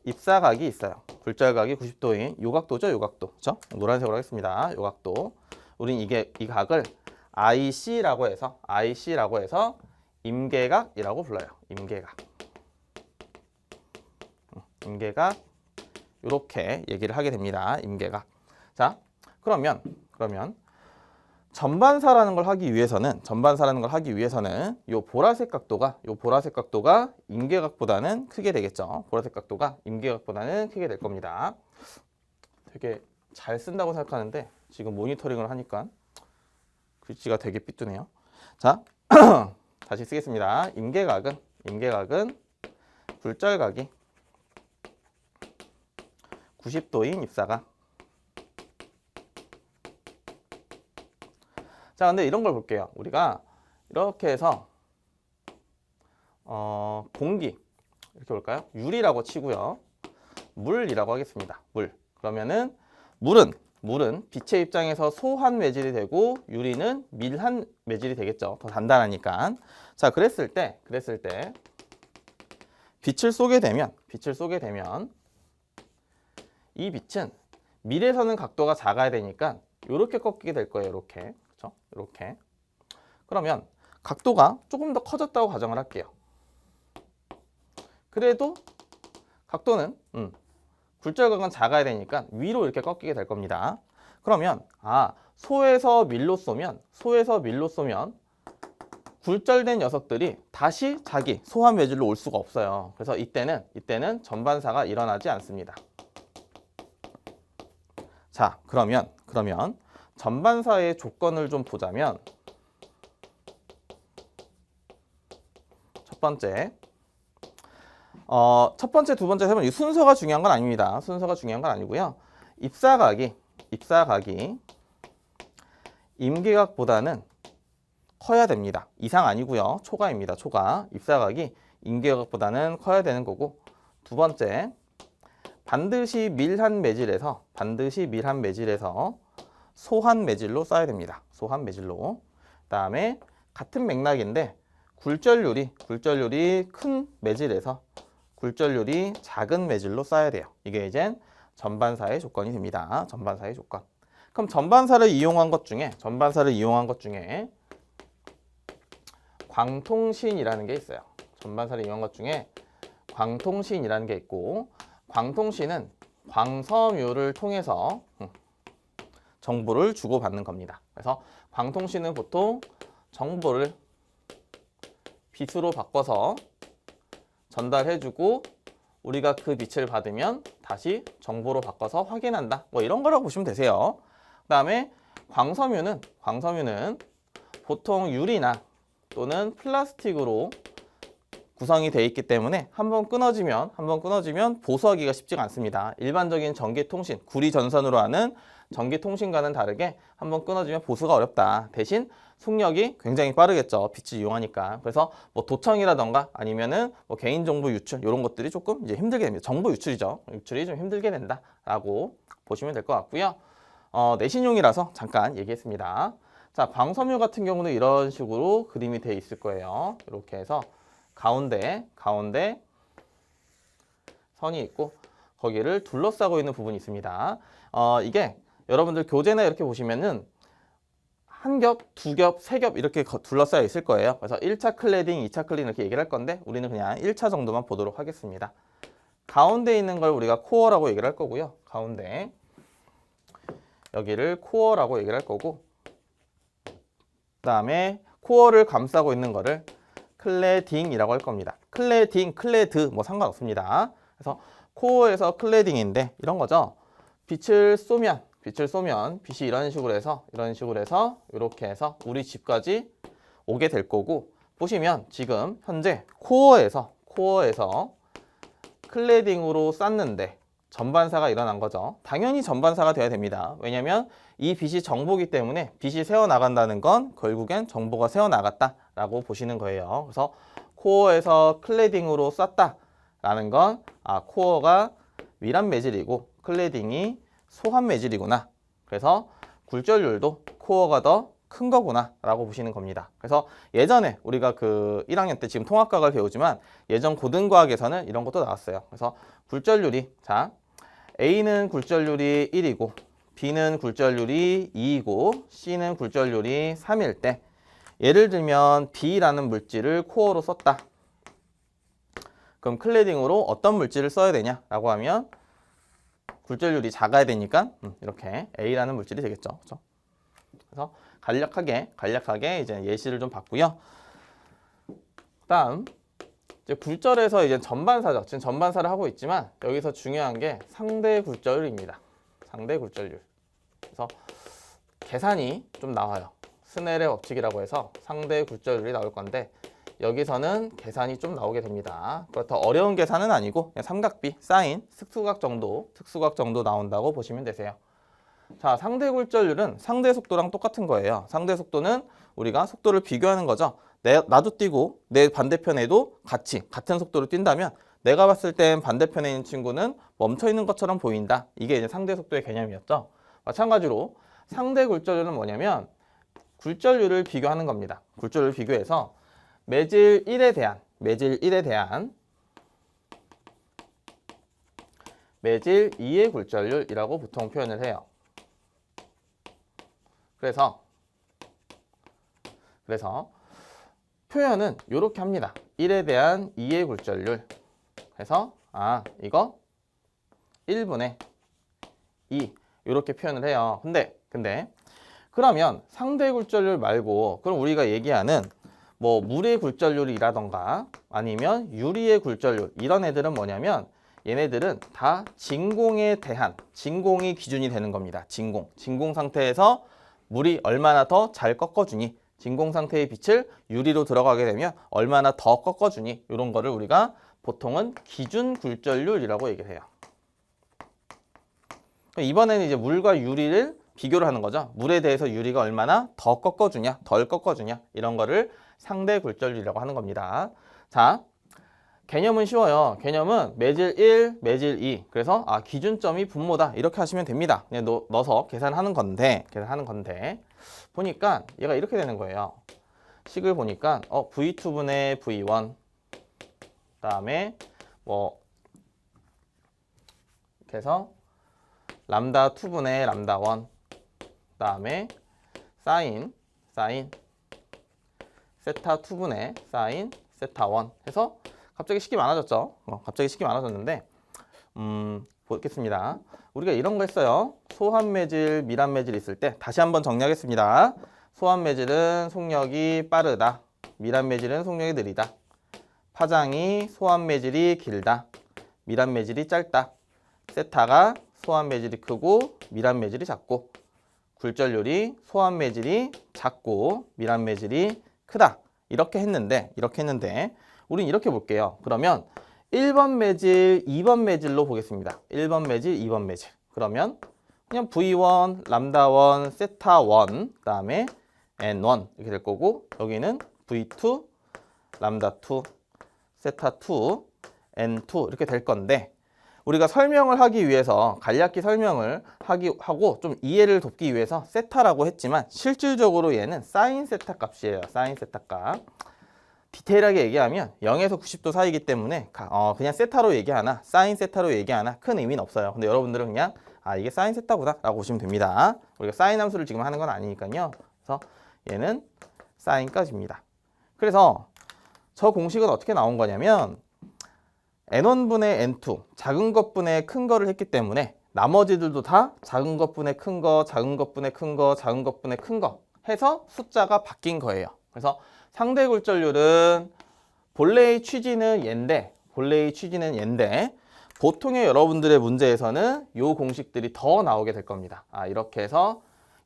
S1: 입사각이 있어요. 굴절각이 90도인 요 각도죠, 요 각도. 그렇죠? 노란색으로 하겠습니다. 요 각도. 우린 이 각을 IC라고 해서 임계각이라고 불러요. 임계각. 이렇게 얘기를 하게 됩니다. 임계각. 자, 그러면 전반사라는 걸 하기 위해서는 요 보라색 각도가 임계각보다는 크게 되겠죠. 보라색 각도가 임계각보다는 크게 될 겁니다. 되게 잘 쓴다고 생각하는데 지금 모니터링을 하니까 글씨가 되게 삐뚤네요. 자, 다시 쓰겠습니다. 임계각은 굴절각이 90도인 입사각. 자, 근데 이런 걸 볼게요. 우리가 이렇게 해서 공기 이렇게 볼까요? 유리라고 치고요. 물이라고 하겠습니다. 물. 그러면은 물은 물은 빛의 입장에서 소한 매질이 되고 유리는 밀한 매질이 되겠죠. 더 단단하니까. 자, 그랬을 때 빛을 쏘게 되면 이 빛은 밀에서는 각도가 작아야 되니까 이렇게 꺾이게 될 거예요. 이렇게. 그렇죠? 이렇게. 그러면 각도가 조금 더 커졌다고 가정을 할게요. 그래도 각도는 굴절각은 작아야 되니까 위로 이렇게 꺾이게 될 겁니다. 그러면 소에서 밀로 쏘면 굴절된 녀석들이 다시 자기 소한 매질로 올 수가 없어요. 그래서 이때는 전반사가 일어나지 않습니다. 자, 그러면 전반사의 조건을 좀 보자면 첫 번째, 두 번째, 세 번째 순서가 중요한 건 아닙니다. 순서가 중요한 건 아니고요. 입사각이 임계각보다는 커야 됩니다. 이상 아니고요. 초과입니다. 초과. 입사각이 임계각보다는 커야 되는 거고, 두 번째, 반드시 밀한 매질에서 소한 매질로 써야 됩니다. 소한 매질로. 그다음에 같은 맥락인데 굴절률이 큰 매질에서 굴절률이 작은 매질로 써야 돼요. 이게 이제 전반사의 조건이 됩니다. 전반사의 조건. 그럼 전반사를 이용한 것 중에 광통신이라는 게 있어요. 전반사를 이용한 것 중에 광통신이라는 게 있고, 광통신은 광섬유를 통해서 정보를 주고받는 겁니다. 그래서 광통신은 보통 정보를 빛으로 바꿔서 전달해주고 우리가 그 빛을 받으면 다시 정보로 바꿔서 확인한다. 뭐 이런 거라고 보시면 되세요. 그 다음에 광섬유는 보통 유리나 또는 플라스틱으로 구성이 되어 있기 때문에 한번 끊어지면 보수하기가 쉽지가 않습니다. 일반적인 전기통신, 구리전선으로 하는 전기통신과는 다르게 한번 끊어지면 보수가 어렵다. 대신 속력이 굉장히 빠르겠죠. 빛을 이용하니까. 그래서 뭐 도청이라던가 아니면은 뭐 개인정보 유출 이런 것들이 조금 이제 힘들게 됩니다. 정보 유출이죠. 유출이 좀 힘들게 된다라고 보시면 될 것 같고요. 내신용이라서 잠깐 얘기했습니다. 자, 광섬유 같은 경우는 이런 식으로 그림이 되어 있을 거예요. 이렇게 해서 가운데 선이 있고 거기를 둘러싸고 있는 부분이 있습니다. 이게 여러분들 교재나 이렇게 보시면은 한 겹, 두 겹, 세 겹 이렇게 둘러싸여 있을 거예요. 그래서 1차 클래딩, 2차 클래딩 이렇게 얘기를 할 건데 우리는 그냥 1차 정도만 보도록 하겠습니다. 가운데 있는 걸 우리가 코어라고 얘기를 할 거고요. 가운데 여기를 코어라고 얘기를 할 거고, 그 다음에 코어를 감싸고 있는 거를 클래딩이라고 할 겁니다. 클래드 뭐 상관없습니다. 그래서 코어에서 클래딩인데 이런 거죠. 빛을 쏘면 빛이 이런 식으로 해서 이렇게 해서 우리 집까지 오게 될 거고, 보시면 지금 현재 코어에서 클래딩으로 쐈는데 전반사가 일어난 거죠. 당연히 전반사가 돼야 됩니다. 왜냐하면 이 빛이 정보기 때문에 빛이 새어나간다는 건 결국엔 정보가 새어나갔다라고 보시는 거예요. 그래서 코어에서 클래딩으로 쐈다라는 건 코어가 밀한 매질이고 클래딩이 소한 매질이구나. 그래서 굴절률도 코어가 더 큰 거구나 라고 보시는 겁니다. 그래서 예전에 우리가 그 1학년 때 지금 통합과학을 배우지만 예전 고등과학에서는 이런 것도 나왔어요. 그래서 굴절률이, 자, A는 굴절률이 1이고 B는 굴절률이 2이고 C는 굴절률이 3일 때, 예를 들면 B라는 물질을 코어로 썼다. 그럼 클래딩으로 어떤 물질을 써야 되냐라고 하면 굴절률이 작아야 되니까 이렇게 A라는 물질이 되겠죠. 그렇죠? 그래서 간략하게 이제 예시를 좀 봤고요. 다음 이제 굴절에서 이제 전반사죠. 지금 전반사를 하고 있지만 여기서 중요한 게 상대 굴절률입니다. 상대 굴절률. 그래서 계산이 좀 나와요. 스넬의 법칙이라고 해서 상대 굴절률이 나올 건데 여기서는 계산이 좀 나오게 됩니다. 더 어려운 계산은 아니고 그냥 삼각비, 사인, 특수각 정도 나온다고 보시면 되세요. 자, 상대 굴절률은 상대 속도랑 똑같은 거예요. 상대 속도는 우리가 속도를 비교하는 거죠. 나도 뛰고 내 반대편에도 같은 속도로 뛴다면 내가 봤을 땐 반대편에 있는 친구는 멈춰 있는 것처럼 보인다. 이게 이제 상대 속도의 개념이었죠. 마찬가지로 상대 굴절률은 뭐냐면 굴절률을 비교하는 겁니다. 굴절률을 비교해서 매질 1에 대한 매질 2의 굴절률이라고 보통 표현을 해요. 그래서 표현은 이렇게 합니다. 1에 대한 2의 굴절률 해서 이거 1분의 2 이렇게 표현을 해요. 근데 그러면 상대 굴절률 말고 그럼 우리가 얘기하는 뭐 물의 굴절률이라던가 아니면 유리의 굴절률 이런 애들은 뭐냐면 얘네들은 다 진공에 대한 진공이 기준이 되는 겁니다. 진공 상태에서 물이 얼마나 더 잘 꺾어주니 진공 상태의 빛을 유리로 들어가게 되면 얼마나 더 꺾어주니 이런 거를 우리가 보통은 기준 굴절률이라고 얘기를 해요. 이번에는 이제 물과 유리를 비교를 하는 거죠. 물에 대해서 유리가 얼마나 더 꺾어주냐, 덜 꺾어주냐 이런 거를 상대 굴절률이라고 하는 겁니다. 자, 개념은 쉬워요. 개념은 매질 1, 매질 2. 그래서 기준점이 분모다 이렇게 하시면 됩니다. 그냥 넣어서 계산하는 건데 보니까 얘가 이렇게 되는 거예요. 식을 보니까 V2분의 V1 그다음에 뭐 이렇게 해서 람다 2분의 람다 1 그다음에 사인 세타 2분의 사인 세타 1 해서 갑자기 식이 많아졌죠. 갑자기 식이 많아졌는데 보겠습니다. 우리가 이런 거 했어요. 소한 매질, 밀한 매질 있을 때 다시 한번 정리하겠습니다. 소한 매질은 속력이 빠르다. 밀한 매질은 속력이 느리다. 파장이 소한 매질이 길다. 밀한 매질이 짧다. 세타가 소한 매질이 크고 밀한 매질이 작고 굴절률이 소한 매질이 작고 밀한 매질이 크다. 이렇게 했는데 우린 이렇게 볼게요. 그러면 1번 매질, 2번 매질로 보겠습니다. 1번 매질, 2번 매질. 그러면 그냥 V1, 람다 1, 세타 1, 그 다음에 N1 이렇게 될 거고 여기는 V2, 람다 2, 세타 2, N2 이렇게 될 건데 우리가 설명을 하기 위해서 간략히 설명을 하고 좀 이해를 돕기 위해서 세타라고 했지만 실질적으로 얘는 사인 세타 값이에요. 사인 세타 값. 디테일하게 얘기하면 0에서 90도 사이이기 때문에 그냥 세타로 얘기하나 사인 세타로 얘기하나 큰 의미는 없어요. 근데 여러분들은 그냥 이게 사인 세타구나 라고 보시면 됩니다. 우리가 사인 함수를 지금 하는 건 아니니까요. 그래서 얘는 사인까지입니다. 그래서 저 공식은 어떻게 나온 거냐면 N1분의 N2 작은 것분의 큰 거를 했기 때문에 나머지들도 다 작은 것분의 큰 거, 작은 것분의 큰 거, 작은 것분의 큰 거 해서 숫자가 바뀐 거예요. 그래서 상대 굴절률은 본래의 취지는 얘인데 보통의 여러분들의 문제에서는 이 공식들이 더 나오게 될 겁니다. 이렇게 해서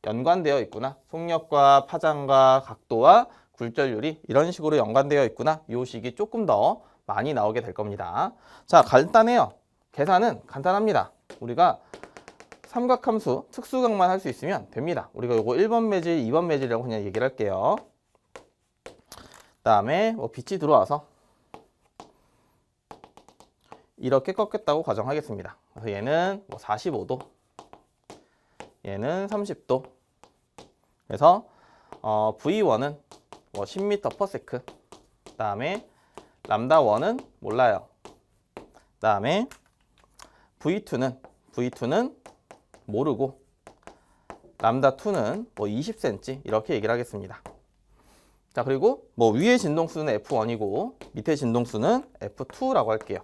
S1: 연관되어 있구나. 속력과 파장과 각도와 굴절률이 이런 식으로 연관되어 있구나. 이 식이 조금 더 많이 나오게 될 겁니다. 자, 간단해요. 계산은 간단합니다. 우리가 삼각함수 특수각만 할 수 있으면 됩니다. 우리가 요거 1번 매질, 2번 매질이라고 그냥 얘기를 할게요. 그다음에 빛이 들어와서 이렇게 꺾였다고 가정하겠습니다. 그래서 얘는 45도, 얘는 30도. 그래서 V1은 10m/s. 그다음에 람다 1은 몰라요. 그다음에 V2는 모르고 람다 2는 20cm 이렇게 얘기를 하겠습니다. 자, 그리고 위의 진동수는 F1이고 밑에 진동수는 F2라고 할게요.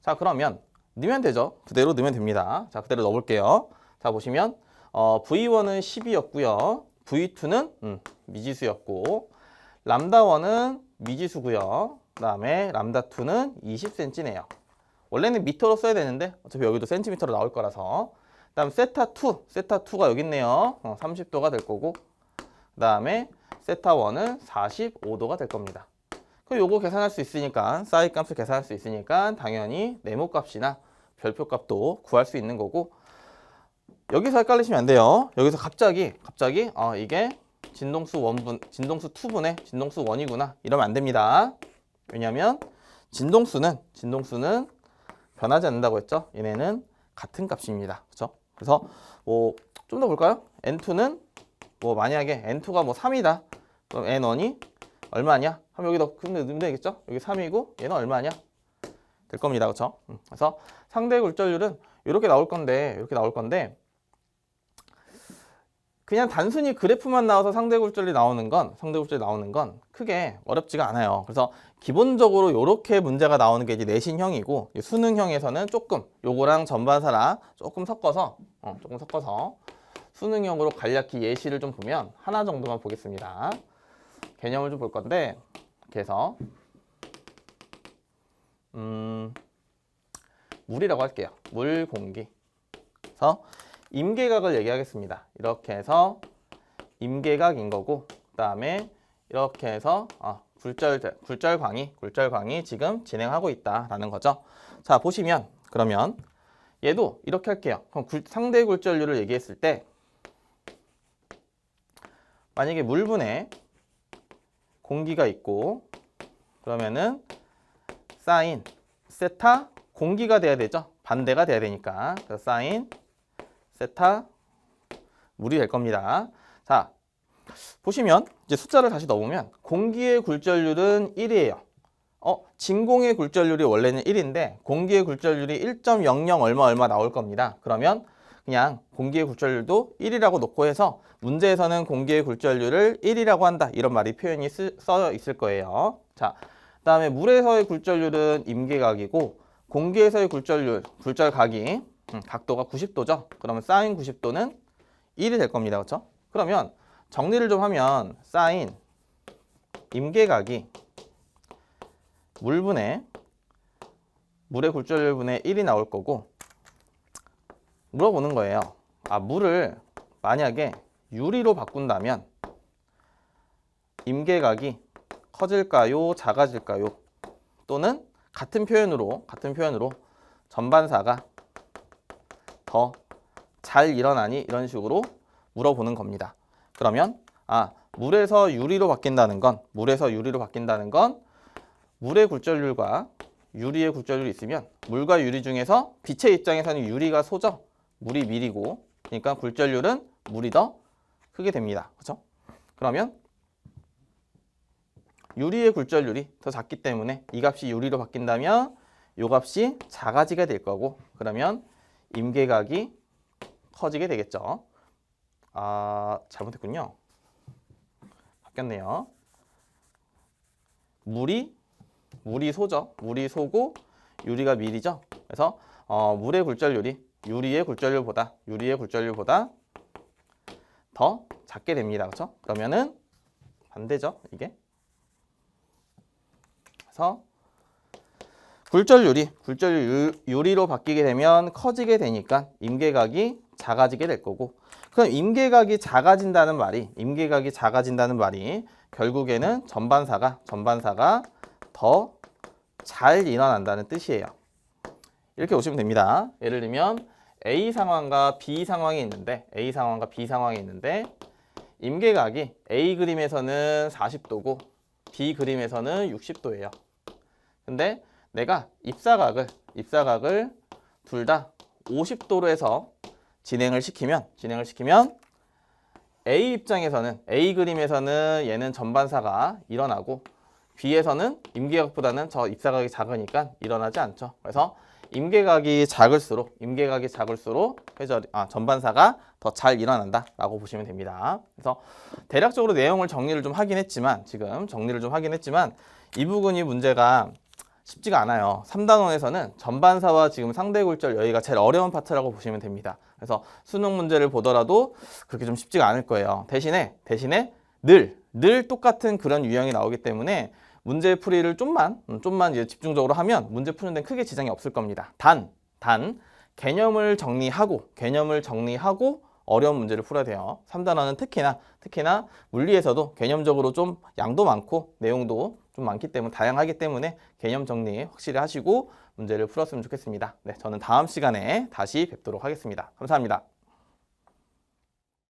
S1: 자, 그러면 넣으면 되죠. 그대로 넣으면 됩니다. 자, 그대로 넣어볼게요. 자, 보시면 V1은 10이었고요. V2는 미지수였고 람다 1은 미지수고요. 그 다음에 람다 2는 20cm네요. 원래는 미터로 써야 되는데 어차피 여기도 센티미터로 나올 거라서. 그 다음 세타2가 여기 있네요. 30도가 될 거고 그 다음에 세타1은 45도가 될 겁니다. 그럼 요거 계산할 수 있으니까 사인 값을 계산할 수 있으니까 당연히 네모값이나 별표값도 구할 수 있는 거고 여기서 헷갈리시면 안 돼요. 여기서 갑자기 이게 진동수 2분의 진동수 1이구나 이러면 안 됩니다. 왜냐하면 진동수는 변하지 않는다고 했죠. 얘네는 같은 값입니다. 그렇죠? 그래서 좀 더 볼까요? N2는 뭐 만약에 N2가 뭐 3이다. 그럼 N1이 얼마냐? 하면 여기다 넣으면 되겠죠? 여기 3이고 얘는 얼마냐? 될 겁니다. 그렇죠? 그래서 상대 굴절률은 이렇게 나올 건데 그냥 단순히 그래프만 나와서 상대 굴절이 나오는 건 크게 어렵지가 않아요. 그래서 기본적으로 이렇게 문제가 나오는 게 이제 내신형이고 수능형에서는 조금 요거랑 전반사랑 조금 섞어서 수능형으로 간략히 예시를 좀 보면 하나 정도만 보겠습니다. 개념을 좀 볼 건데 이렇게 해서 물이라고 할게요. 물, 공기. 그래서 임계각을 얘기하겠습니다. 이렇게 해서 임계각인 거고 그 다음에 이렇게 해서 굴절광이 지금 진행하고 있다라는 거죠. 자, 보시면 그러면 얘도 이렇게 할게요. 그럼 상대 굴절률을 얘기했을 때 만약에 물분에 공기가 있고 그러면은 사인 세타 공기가 돼야 되죠. 반대가 돼야 되니까. 그래서 사인 세타 물이 될 겁니다. 자, 보시면 이제 숫자를 다시 넣어보면 공기의 굴절률은 1이에요. 진공의 굴절률이 원래는 1인데 공기의 굴절률이 1.00 얼마 나올 겁니다. 그러면 그냥 공기의 굴절률도 1이라고 놓고 해서 문제에서는 공기의 굴절률을 1이라고 한다. 이런 말이 표현이 써 있을 거예요. 자, 그다음에 물에서의 굴절률은 임계각이고 공기에서의 굴절각이 각도가 90도죠. 그러면 사인 90도는 1이 될 겁니다. 그렇죠? 그러면 정리를 좀 하면 사인 임계각이 물의 굴절률분의 1이 나올 거고 물어보는 거예요. 물을 만약에 유리로 바꾼다면 임계각이 커질까요? 작아질까요? 또는 같은 표현으로 전반사가 더 잘 일어나니? 이런 식으로 물어보는 겁니다. 그러면 물에서 유리로 바뀐다는 건 물의 굴절률과 유리의 굴절률이 있으면 물과 유리 중에서 빛의 입장에서는 유리가 소죠. 물이 밀이고 그러니까 굴절률은 물이 더 크게 됩니다. 그렇죠? 그러면 유리의 굴절률이 더 작기 때문에 이 값이 유리로 바뀐다면 이 값이 작아지게 될 거고 그러면 임계각이 커지게 되겠죠. 잘못했군요. 바뀌었네요. 물이 소죠. 물이 소고 유리가 밀이죠. 그래서 물의 굴절률이 유리의 굴절률보다 더 작게 됩니다. 그렇죠? 그러면은 반대죠, 이게. 그래서 굴절률이 유리로 바뀌게 되면 커지게 되니까 임계각이 작아지게 될 거고 그럼 임계각이 작아진다는 말이 결국에는 전반사가 더 잘 일어난다는 뜻이에요. 이렇게 보시면 됩니다. 예를 들면 A 상황과 B 상황이 있는데 임계각이 A 그림에서는 40도고 B 그림에서는 60도예요. 근데 내가 입사각을 둘 다 50도로 해서 진행을 시키면 A 그림에서는 얘는 전반사가 일어나고 B에서는 임계각보다는 저 입사각이 작으니까 일어나지 않죠. 그래서 임계각이 작을수록 전반사가 더 잘 일어난다라고 보시면 됩니다. 그래서 대략적으로 내용을 정리를 좀 하긴 했지만 이 부분이 문제가 쉽지가 않아요. 3단원에서는 전반사와 지금 상대굴절 여기가 제일 어려운 파트라고 보시면 됩니다. 그래서 수능 문제를 보더라도 그렇게 좀 쉽지가 않을 거예요. 대신에 늘 똑같은 그런 유형이 나오기 때문에 문제 풀이를 좀만 이제 집중적으로 하면 문제 푸는 데는 크게 지장이 없을 겁니다. 단 개념을 정리하고 어려운 문제를 풀어야 돼요. 3단원은 특히나 물리에서도 개념적으로 좀 양도 많고 내용도 좀 많기 때문에 다양하기 때문에 개념 정리 확실히 하시고 문제를 풀었으면 좋겠습니다. 네, 저는 다음 시간에 다시 뵙도록 하겠습니다. 감사합니다.